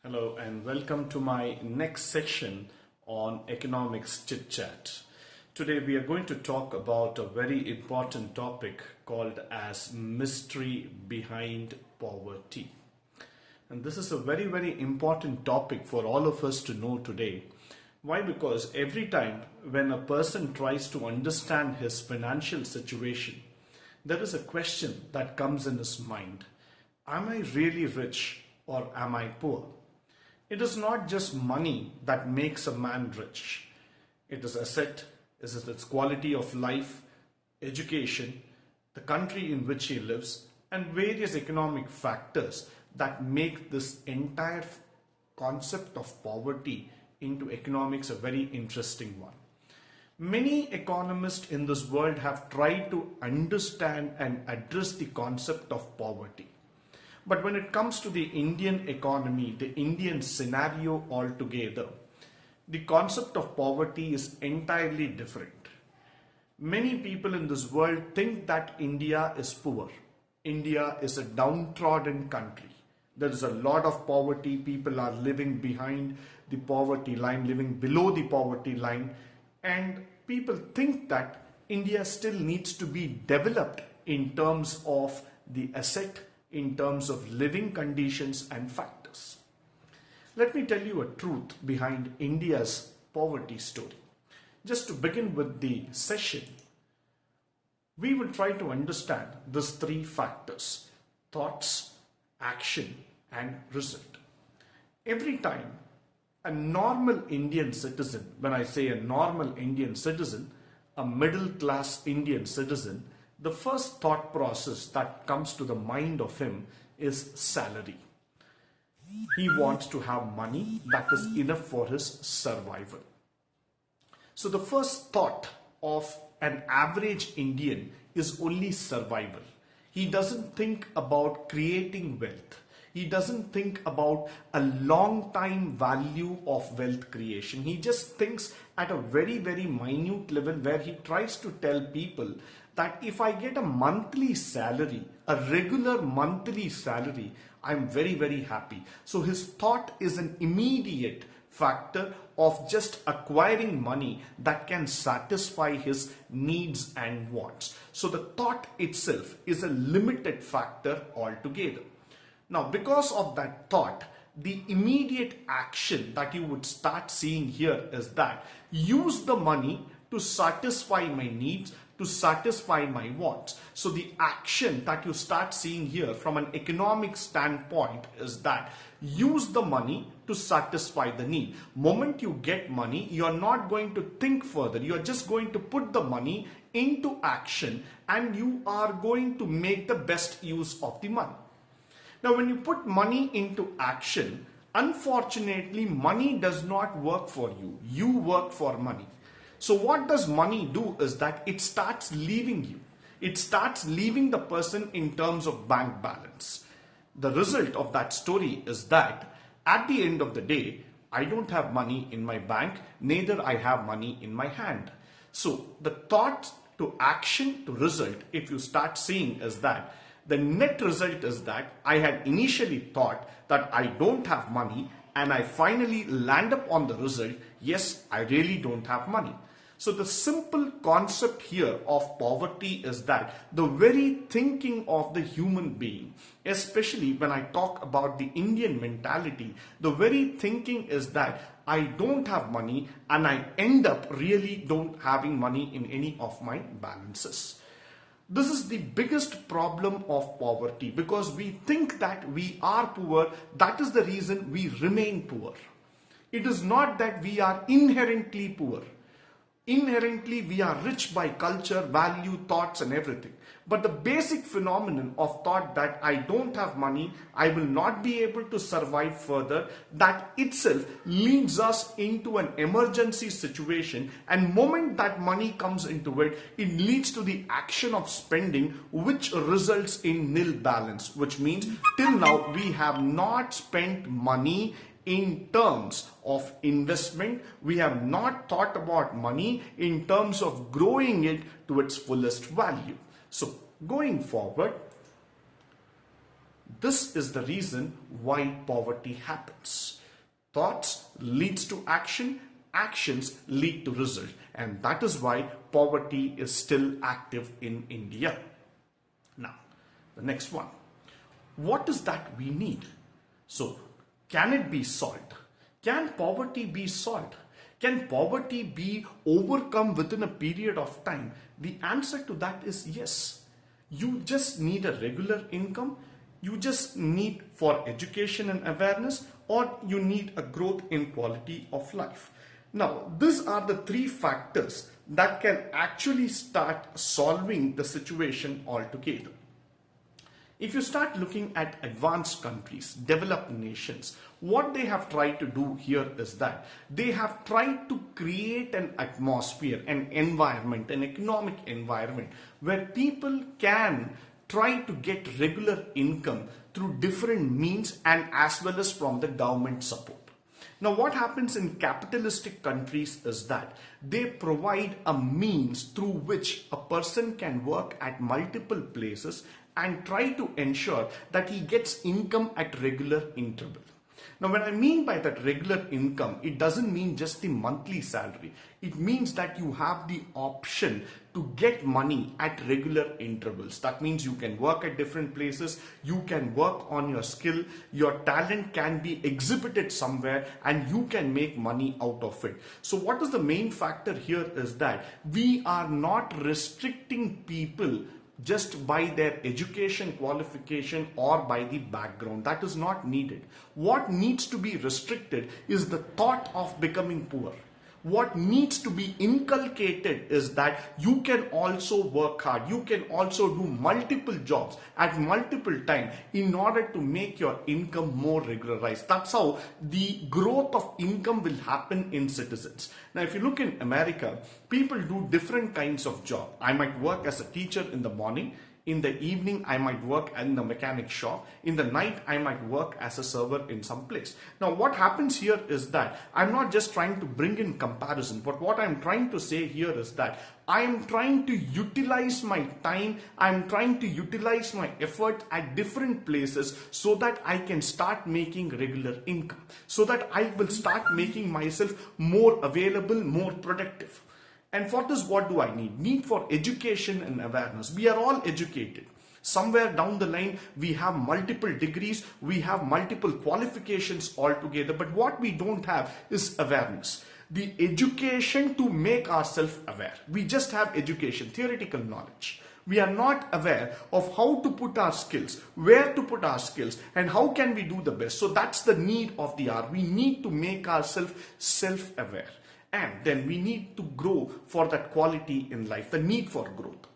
Hello and welcome to my next section on economics chit chat. Today we are going to talk about a very important topic called as mystery behind poverty. And this is a very important topic for all of us to know today. Why? Because every time when a person tries to understand his financial situation, there is a question that comes in his mind. Am I really rich or am I poor? It is not just money that makes a man rich. It is asset, it is its quality of life, education, the country in which he lives, and various economic factors that make this entire concept of poverty into economics a very interesting one. Many economists in this world have tried to understand and address the concept of poverty. But when it comes to the Indian economy, the Indian scenario altogether, the concept of poverty is entirely different. Many people in this world think that India is poor. India is a downtrodden country. There is a lot of poverty. People are living behind the poverty line, living below the poverty line. And people think that India still needs to be developed in terms of the asset, in terms of living conditions and factors. Let me tell you a truth behind India's poverty story. Just to begin with the session, we will try to understand these three factors: thoughts, action, and result. Every time a normal Indian citizen, when I say a normal Indian citizen, a middle class Indian citizen, the first thought process that comes to the mind of him is salary. He wants to have money that is enough for his survival. So the first thought of an average Indian is only survival. He doesn't think about creating wealth. He doesn't think about a long time value of wealth creation. He just thinks at a very minute level where he tries to tell people that if I get a monthly salary, a regular monthly salary, I'm very happy. So his thought is an immediate factor of just acquiring money that can satisfy his needs and wants. So the thought itself is a limited factor altogether. Now, because of that thought, the immediate action that you would start seeing here is that use the money to satisfy my needs, to satisfy my wants. So the action that you start seeing here from an economic standpoint is that use the money to satisfy the need. Moment you get money, you're not going to think further. You're just going to put the money into action and you are going to make the best use of the money. Now, when you put money into action, unfortunately, money does not work for you. You work for money. So what does money do is that it starts leaving you. It starts leaving the person in terms of bank balance. The result of that story is that at the end of the day, I don't have money in my bank, neither I have money in my hand. So the thought to action to result, if you start seeing, is that the net result is that I had initially thought that I don't have money and I finally land up on the result, yes, I really don't have money. So the simple concept here of poverty is that the very thinking of the human being, especially when I talk about the Indian mentality, the very thinking is that I don't have money and I end up really don't having money in any of my balances. This is the biggest problem of poverty because we think that we are poor. That is the reason we remain poor. It is not that we are inherently poor. Inherently, we are rich by culture, value, thoughts and everything. But the basic phenomenon of thought that I don't have money, I will not be able to survive further, that itself leads us into an emergency situation. And moment that money comes into it, it leads to the action of spending, which results in nil balance, which means till now we have not spent money in terms of investment. We have not thought about money in terms of growing it to its fullest value. So going forward, This is the reason why poverty happens. Thoughts leads to action, actions lead to result, and that is why poverty is still active in India. Now, the next one. What is that we need? So, can it be solved? Can poverty be solved? Can poverty be overcome within a period of time? The answer to that is yes. You just need a regular income. You just need for education and awareness, or you need a growth in quality of life. Now, these are the three factors that can actually start solving the situation altogether. If you start looking at advanced countries, developed nations, what they have tried to do here is that they have tried to create an atmosphere, an environment, an economic environment where people can try to get regular income through different means and as well as from the government support. Now, what happens in capitalistic countries is that they provide a means through which a person can work at multiple places and try to ensure that he gets income at regular interval. Now, when I mean by that regular income, it doesn't mean just the monthly salary. It means that you have the option to get money at regular intervals. That means you can work at different places, you can work on your skill, your talent can be exhibited somewhere, and you can make money out of it. So what is the main factor here is that we are not restricting people just by their education qualification or by the background. That is not needed. What needs to be restricted is the thought of becoming poor. What needs to be inculcated is that you can also work hard. You can also do multiple jobs at multiple times in order to make your income more regularized. That's how the growth of income will happen in citizens. Now, if you look in America, people do different kinds of job. I might work as a teacher in the morning. In the evening, I might work in the mechanic shop. In the night, I might work as a server in some place. Now, what happens here is that I'm not just trying to bring in comparison, but what I'm trying to say here is that I am trying to utilize my time, I'm trying to utilize my effort at different places so that I can start making regular income, so that I will start making myself more available, more productive. And for this, what do I need? Need for education and awareness. We are all educated. Somewhere down the line, we have multiple degrees, we have multiple qualifications altogether, but what we don't have is awareness. The education to make ourselves aware. We just have education, theoretical knowledge. We are not aware of how to put our skills, where to put our skills, and how can we do the best. So that's the need of the hour. We need to make ourselves self-aware. And then we need to grow for that quality in life, the need for growth.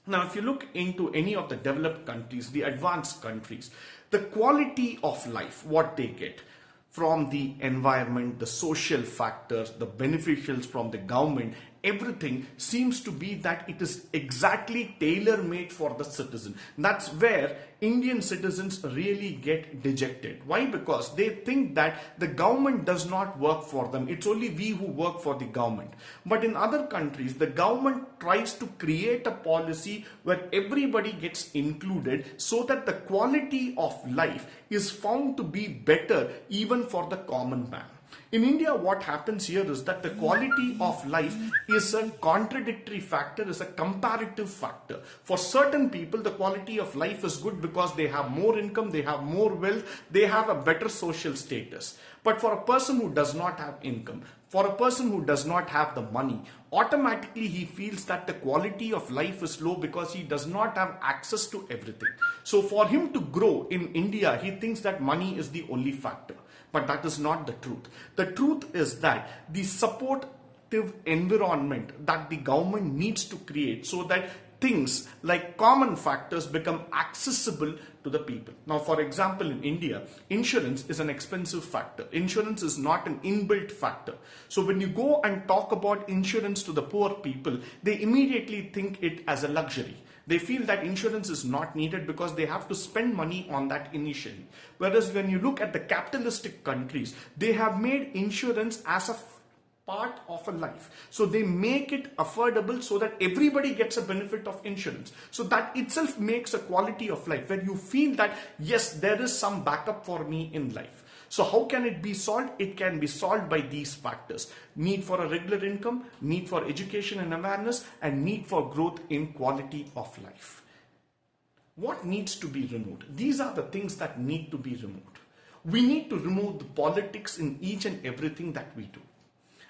Now, if you look into any of the developed countries, the advanced countries, the quality of life, what they get from the environment, the social factors, the beneficials from the government, everything seems to be that it is exactly tailor-made for the citizen. That's where Indian citizens really get dejected. Why? Because they think that the government does not work for them. It's only we who work for the government. But in other countries, the government tries to create a policy where everybody gets included so that the quality of life is found to be better even for the common man. In India, what happens here is that the quality of life is a contradictory factor, is a comparative factor. For certain people, the quality of life is good because they have more income, they have more wealth, they have a better social status. But for a person who does not have income, for a person who does not have the money, automatically he feels that the quality of life is low because he does not have access to everything. So for him to grow in India, he thinks that money is the only factor. But that is not the truth. The truth is that the supportive environment that the government needs to create so that things like common factors become accessible to the people. Now, for example, in India, insurance is an expensive factor. Insurance is not an inbuilt factor. So when you go and talk about insurance to the poor people, they immediately think it as a luxury. They feel that insurance is not needed because they have to spend money on that initially. Whereas when you look at the capitalistic countries, they have made insurance as a part of a life. So they make it affordable so that everybody gets a benefit of insurance. So that itself makes a quality of life where you feel that, yes, there is some backup for me in life. So how can it be solved? It can be solved by these factors: need for a regular income, need for education and awareness, and need for growth in quality of life. What needs to be removed? These are the things that need to be removed. We need to remove the politics in each and everything that we do.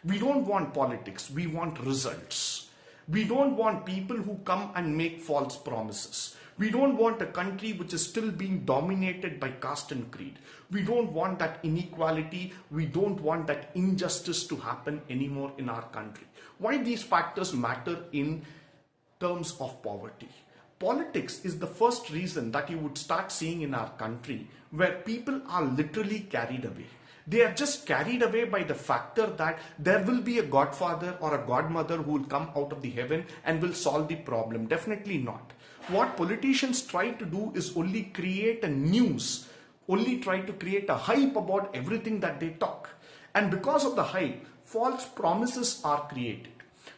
We don't want politics, we want results. We don't want people who come and make false promises. We don't want a country which is still being dominated by caste and creed. We don't want that inequality. We don't want that injustice to happen anymore in our country. Why these factors matter in terms of poverty? Politics is the first reason that you would start seeing in our country where people are literally carried away. They are just carried away by the factor that there will be a godfather or a godmother who will come out of the heaven and will solve the problem. Definitely not. What politicians try to do is only create a news, only try to create a hype about everything that they talk. And because of the hype, false promises are created.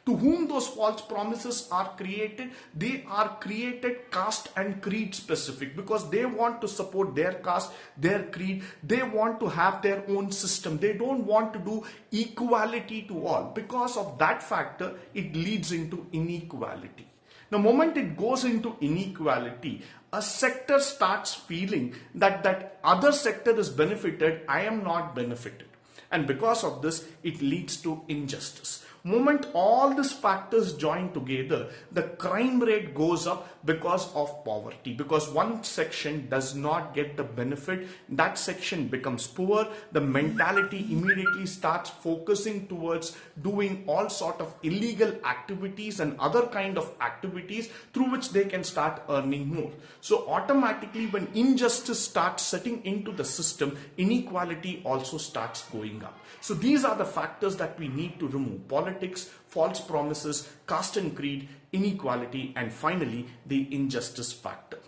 To whom those false promises are created? They are created caste and creed specific, because they want to support their caste, their creed. They want to have their own system. They don't want to do equality to all. Because of that factor, it leads into inequality. The moment it goes into inequality, a sector starts feeling that other sector is benefited, I am not benefited. And because of this, it leads to injustice. Moment all these factors join together, the crime rate goes up because of poverty. Because one section does not get the benefit, that section becomes poor. The mentality immediately starts focusing towards doing all sort of illegal activities and other kind of activities through which they can start earning more. So automatically, when injustice starts setting into the system, inequality also starts going up. So these are the factors that we need to remove: politics, false promises, caste and creed, inequality, and finally the injustice factor.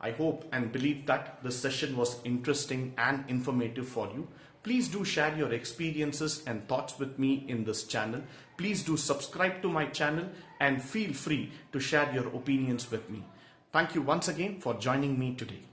I hope and believe that this session was interesting and informative for you. Please do share your experiences and thoughts with me in this channel. Please do subscribe to my channel and feel free to share your opinions with me. Thank you once again for joining me today.